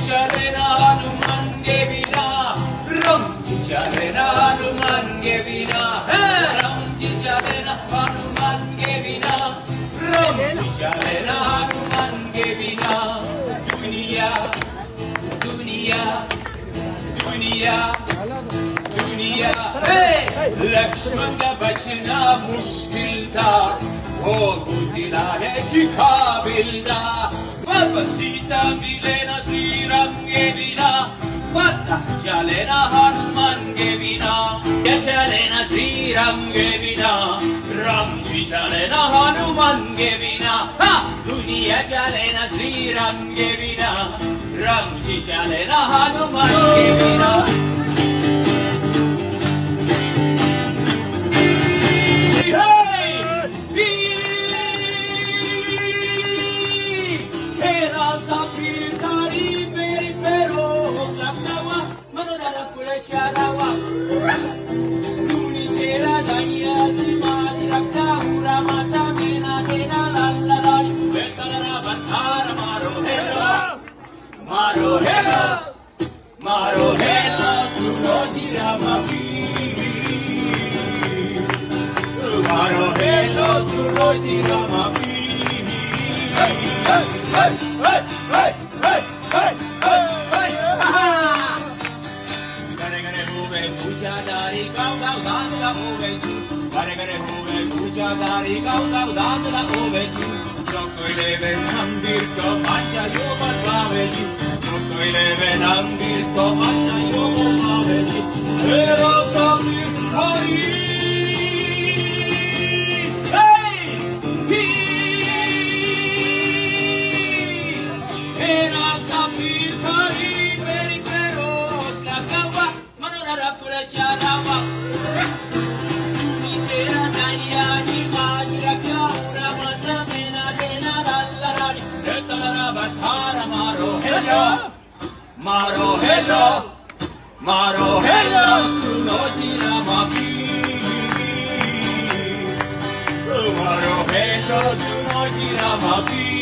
chale na Hanuman ke bina, Ramji chale na Hanuman ke bina, Ramji chale na Hanuman ke bina, Ramji chale na Hanuman ke bina. Duniya, duniya, duniya, duniya. Hey, Lakshman ka bachna mushkil tha, wo butila hai ki qabil tha. Baba Sita mile na Shri Ram ke bina, pata chale na Hanuman ke bina, ya chale na Shri Ram ke bina, Ram ji chale na Hanuman ke bina, ha duniya chale na Shri Ram ke bina, Ram ji chale na Hanuman ke bina. Charawa, Tuni chera daniya chimani rakta ura mata mena dena lalla lali, vetara bathara maro hello, maro hello, maro hello, suroji ramapi, maro hello, suroji ramapi. Hey, hey, hey, hey, hey, hey, hey, hey, hey, ha. Pujadari gau gau danda hovechu, gare gare hove pujadari gau gau danda hovechu. Chokoileve mandir ko acha yo bathavechu, chokoileve mandir ko acha yo bathavechu. Hero sabir hari, hey, hero sabir hari, meri pero nagawa. Charawa, Tuni chera daniya chimani rakta ura mata mena dena lalla lali, vetara bathara maro hello, maro hello, maro hello, suno ji ramapi, maro hello, suno ji ramapi.